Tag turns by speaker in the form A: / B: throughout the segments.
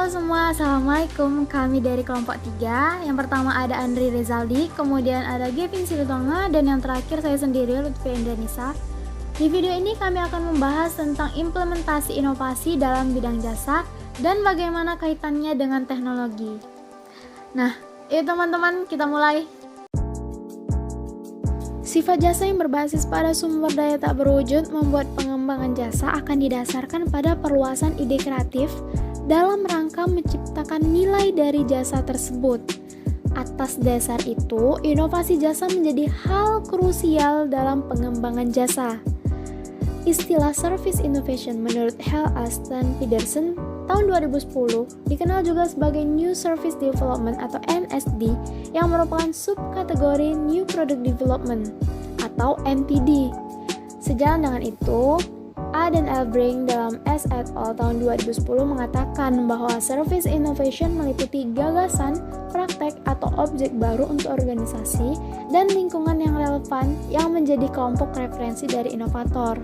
A: Halo semua, Assalamualaikum. Kami dari kelompok 3. Yang pertama ada Andri Rezaldi, kemudian ada Gavin Silutonga, dan yang terakhir saya sendiri, Lutfi Indranisa. Di video ini kami akan membahas tentang implementasi inovasi dalam bidang jasa dan bagaimana kaitannya dengan teknologi. Nah, yuk teman-teman, kita mulai. Sifat jasa yang berbasis pada sumber daya tak berwujud membuat pengembangan jasa akan didasarkan pada perluasan ide kreatif dalam rangka menciptakan nilai dari jasa tersebut. Atas dasar itu, inovasi jasa menjadi hal krusial dalam pengembangan jasa. Istilah Service Innovation menurut Hal Aston Peterson tahun 2010 dikenal juga sebagai New Service Development atau NSD yang merupakan subkategori New Product Development atau NPD. Sejalan dengan itu, A dan Elbring dalam S et al. Tahun 2010 mengatakan bahwa Service Innovation meliputi gagasan, praktek, atau objek baru untuk organisasi dan lingkungan yang relevan yang menjadi kelompok referensi dari inovator.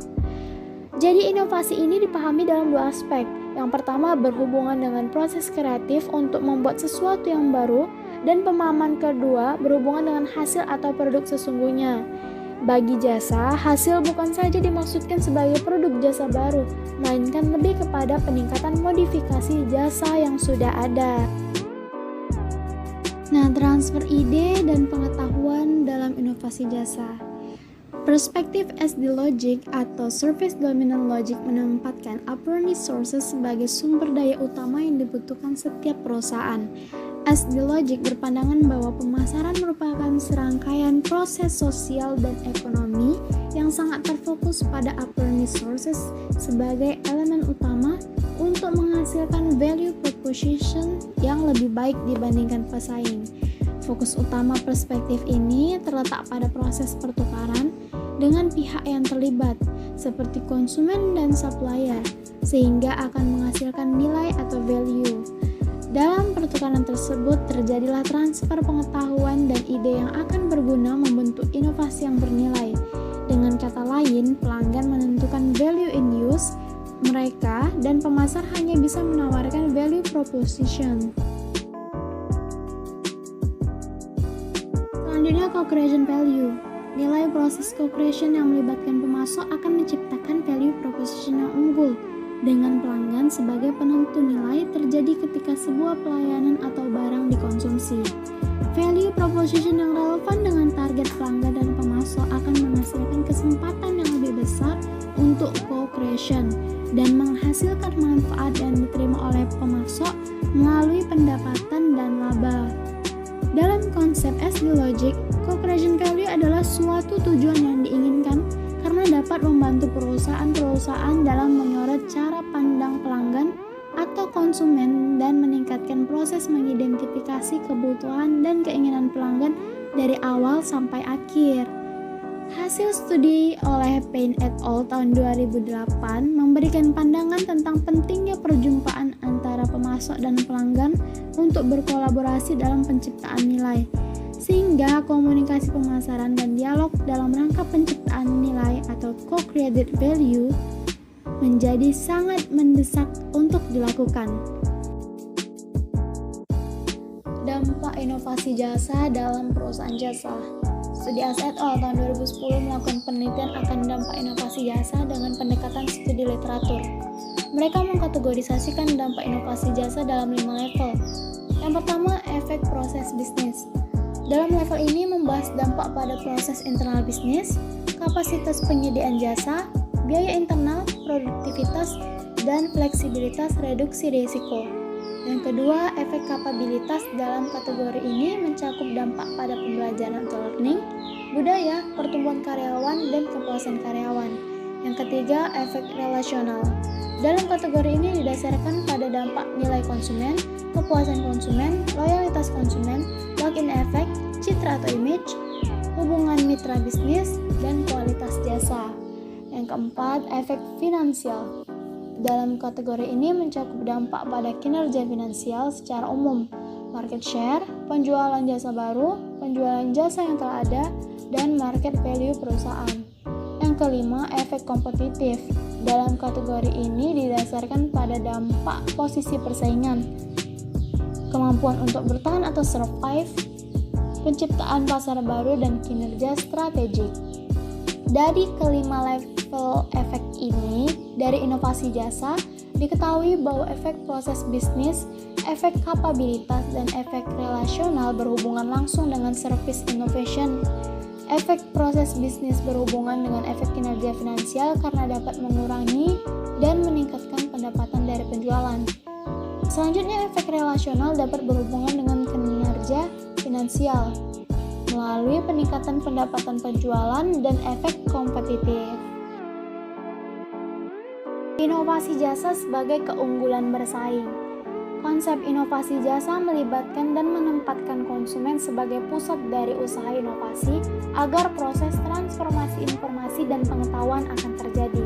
A: Jadi inovasi ini dipahami dalam dua aspek. Yang pertama berhubungan dengan proses kreatif untuk membuat sesuatu yang baru, dan pemahaman kedua berhubungan dengan hasil atau produk sesungguhnya. Bagi jasa, hasil bukan saja dimaksudkan sebagai produk jasa baru, melainkan lebih kepada peningkatan modifikasi jasa yang sudah ada. Nah, transfer ide dan pengetahuan dalam inovasi jasa. Perspektif SD Logic atau Service Dominant Logic menempatkan upfront resources sebagai sumber daya utama yang dibutuhkan setiap perusahaan. SD Logic berpandangan bahwa pemasaran merupakan serangkaian proses sosial dan ekonomi yang sangat terfokus pada upfront resources sebagai elemen utama untuk menghasilkan value proposition yang lebih baik dibandingkan pesaing. Fokus utama perspektif ini terletak pada proses pertukaran dengan pihak yang terlibat, seperti konsumen dan supplier, sehingga akan menghasilkan nilai atau value. Dalam pertukaran tersebut, terjadilah transfer pengetahuan dan ide yang akan berguna membentuk inovasi yang bernilai. Dengan kata lain, pelanggan menentukan value in use mereka dan pemasar hanya bisa menawarkan value proposition. Selanjutnya, co-creation value. Nilai proses co-creation yang melibatkan pemasok akan menciptakan value proposition yang unggul. Dengan pelanggan sebagai penentu nilai terjadi ketika sebuah pelayanan atau barang dikonsumsi. Value proposition yang relevan dengan target pelanggan dan pemasok akan menghasilkan kesempatan yang lebih besar untuk co-creation dan menghasilkan manfaat yang diterima oleh pemasok melalui pendapatan dan laba. Dalam konsep SD Logic, co-creation value adalah suatu tujuan yang diinginkan karena dapat membantu perusahaan-perusahaan dalam menyorot cara pandang pelanggan atau konsumen dan meningkatkan proses mengidentifikasi kebutuhan dan keinginan pelanggan dari awal sampai akhir. Hasil studi oleh Payne et al. Tahun 2008 memberikan pandangan tentang pentingnya perjumpaan antara pemasok dan pelanggan untuk berkolaborasi dalam penciptaan nilai, sehingga komunikasi pemasaran dan dialog dalam rangka penciptaan nilai atau co-created value menjadi sangat mendesak untuk dilakukan. Dampak inovasi jasa dalam perusahaan jasa. Studi S et al. Tahun 2010 melakukan penelitian akan dampak inovasi jasa dengan pendekatan studi literatur. Mereka mengkategorisasikan dampak inovasi jasa dalam 5 level. Yang pertama, efek proses bisnis. Dalam level ini membahas dampak pada proses internal bisnis, kapasitas penyediaan jasa, biaya internal, produktivitas, dan fleksibilitas reduksi risiko. Yang kedua, efek kapabilitas. Dalam kategori ini mencakup dampak pada pembelajaran atau learning, budaya, pertumbuhan karyawan, dan kepuasan karyawan. Yang ketiga, efek relasional. Dalam kategori ini didasarkan pada dampak nilai konsumen, kepuasan konsumen, loyalitas konsumen, lock-in effect, citra atau image, hubungan mitra bisnis, dan kualitas jasa. Yang keempat, efek finansial. Dalam kategori ini mencakup dampak pada kinerja finansial secara umum, market share, penjualan jasa baru, penjualan jasa yang telah ada, dan market value perusahaan. Yang kelima, efek kompetitif. Dalam kategori ini didasarkan pada dampak posisi persaingan, kemampuan untuk bertahan atau survive, penciptaan pasar baru, dan kinerja strategik. Dari kelima level efek ini, dari inovasi jasa, diketahui bahwa efek proses bisnis, efek kapabilitas, dan efek relasional berhubungan langsung dengan service innovation. Efek proses bisnis berhubungan dengan efek kinerja finansial karena dapat mengurangi dan meningkatkan pendapatan dari penjualan. Selanjutnya, efek relasional dapat berhubungan dengan kinerja finansial melalui peningkatan pendapatan penjualan dan efek kompetitif. Inovasi jasa sebagai keunggulan bersaing. Konsep inovasi jasa melibatkan dan menempatkan konsumen sebagai pusat dari usaha inovasi agar proses transformasi informasi dan pengetahuan akan terjadi.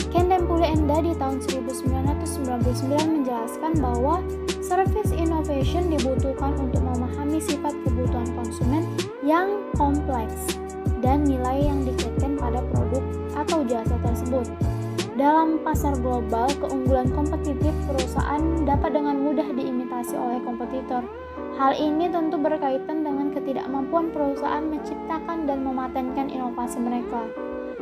A: Ken dan Pule Enda di tahun 1999 menjelaskan bahwa service innovation dibutuhkan untuk memahami sifat kebutuhan konsumen yang kompleks dan nilai yang dikaitkan pada produk atau jasa tersebut. Dalam pasar global, keunggulan kompetitif perusahaan dapat dengan mudah diimitasi oleh kompetitor. Hal ini tentu berkaitan dengan ketidakmampuan perusahaan menciptakan dan mematenkan inovasi mereka.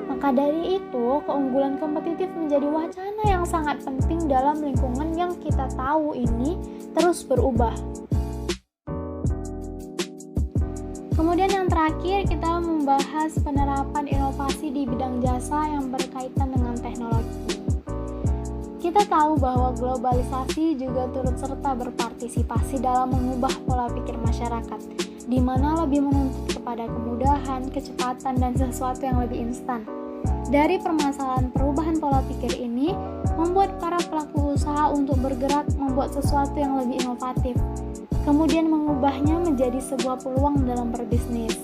A: Maka dari itu, keunggulan kompetitif menjadi wacana yang sangat penting dalam lingkungan yang kita tahu ini terus berubah. Kemudian yang terakhir, kita membahas penerapan inovasi di bidang jasa yang berkaitan dengan teknologi. Kita tahu bahwa globalisasi juga turut serta berpartisipasi dalam mengubah pola pikir masyarakat, di mana lebih menuntut kepada kemudahan, kecepatan, dan sesuatu yang lebih instan. Dari permasalahan perubahan pola pikir ini, membuat para pelaku usaha untuk bergerak membuat sesuatu yang lebih inovatif, kemudian mengubahnya menjadi sebuah peluang dalam berbisnis.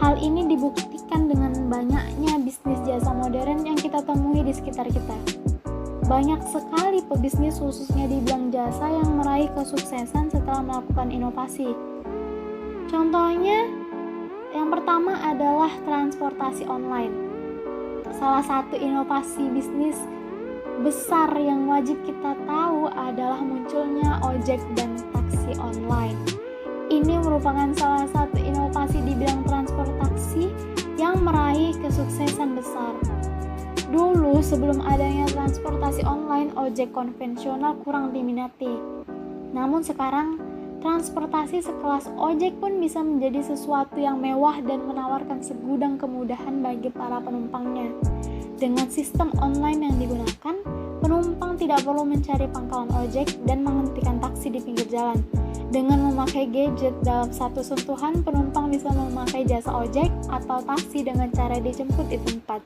A: Hal ini dibuktikan dengan banyaknya bisnis jasa modern yang kita temui di sekitar kita. Banyak sekali pebisnis khususnya di bidang jasa yang meraih kesuksesan setelah melakukan inovasi. Contohnya, yang pertama adalah transportasi online. Salah satu inovasi bisnis besar yang wajib kita tahu adalah munculnya ojek dan taksi online. Ini merupakan salah satu inovasi di bidang transportasi yang meraih kesuksesan besar. Dulu sebelum adanya transportasi online, ojek konvensional kurang diminati. Namun sekarang, transportasi sekelas ojek pun bisa menjadi sesuatu yang mewah dan menawarkan segudang kemudahan bagi para penumpangnya. Dengan sistem online yang digunakan, penumpang tidak perlu mencari pangkalan ojek dan menghentikan taksi di pinggir jalan. Dengan memakai gadget dalam satu sentuhan, penumpang bisa memakai jasa ojek atau taksi dengan cara dijemput di tempat.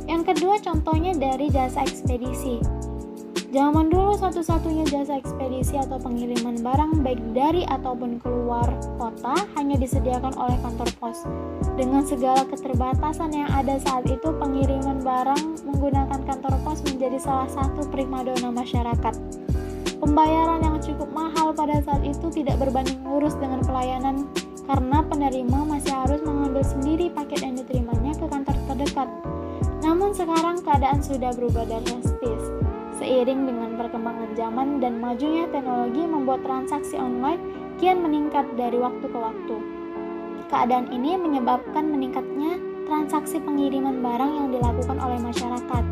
A: Yang kedua, contohnya dari jasa ekspedisi. Zaman dulu satu-satunya jasa ekspedisi atau pengiriman barang baik dari ataupun keluar kota hanya disediakan oleh kantor pos. Dengan segala keterbatasan yang ada saat itu, pengiriman barang menggunakan kantor pos menjadi salah satu primadona masyarakat. Pembayaran yang cukup mahal pada saat itu tidak berbanding lurus dengan pelayanan karena penerima masih harus mengambil sendiri paket yang diterimanya ke kantor terdekat. Namun sekarang keadaan sudah berubah drastis. Seiring dengan perkembangan zaman dan majunya teknologi membuat transaksi online kian meningkat dari waktu ke waktu. Keadaan ini menyebabkan meningkatnya transaksi pengiriman barang yang dilakukan oleh masyarakat.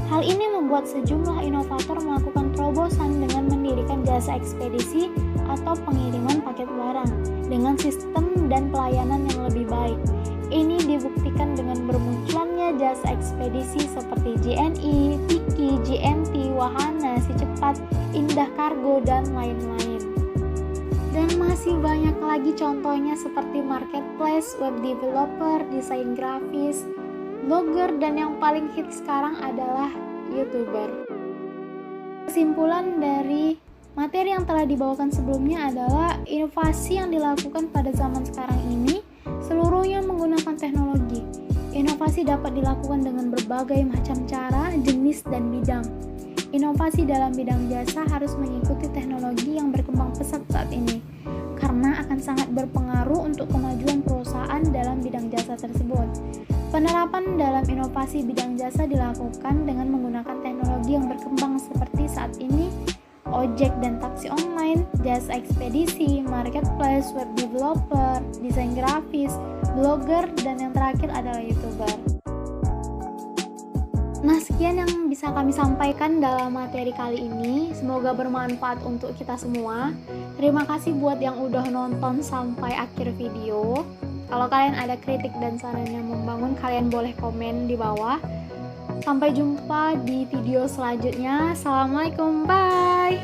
A: Hal ini membuat sejumlah inovator melakukan terobosan dengan mendirikan jasa ekspedisi atau pengiriman paket barang dengan sistem dan pelayanan yang lebih baik. Ini dibuktikan dengan bermunculannya jasa ekspedisi seperti JNE, Tiki, GNT, Wahana, Si Cepat, Indah Kargo, dan lain-lain. Dan masih banyak lagi contohnya seperti marketplace, web developer, desain grafis, blogger, dan yang paling hits sekarang adalah YouTuber. Kesimpulan dari materi yang telah dibawakan sebelumnya adalah inovasi yang dilakukan pada zaman sekarang ini seluruhnya menggunakan teknologi. Inovasi dapat dilakukan dengan berbagai macam cara, jenis, dan bidang. Inovasi dalam bidang jasa harus mengikuti teknologi yang berkembang pesat saat ini, karena akan sangat berpengaruh untuk kemajuan perusahaan dalam bidang jasa tersebut. Penerapan dalam inovasi bidang jasa dilakukan dengan menggunakan teknologi yang berkembang seperti saat ini ojek dan taksi online, jasa ekspedisi, marketplace, web developer, desain grafis, blogger, dan yang terakhir adalah YouTuber. Nah, sekian yang bisa kami sampaikan dalam materi kali ini. Semoga bermanfaat untuk kita semua. Terima kasih buat yang udah nonton sampai akhir video. Kalau kalian ada kritik dan saran yang membangun, kalian boleh komen di bawah. Sampai jumpa di video selanjutnya. Assalamualaikum, bye!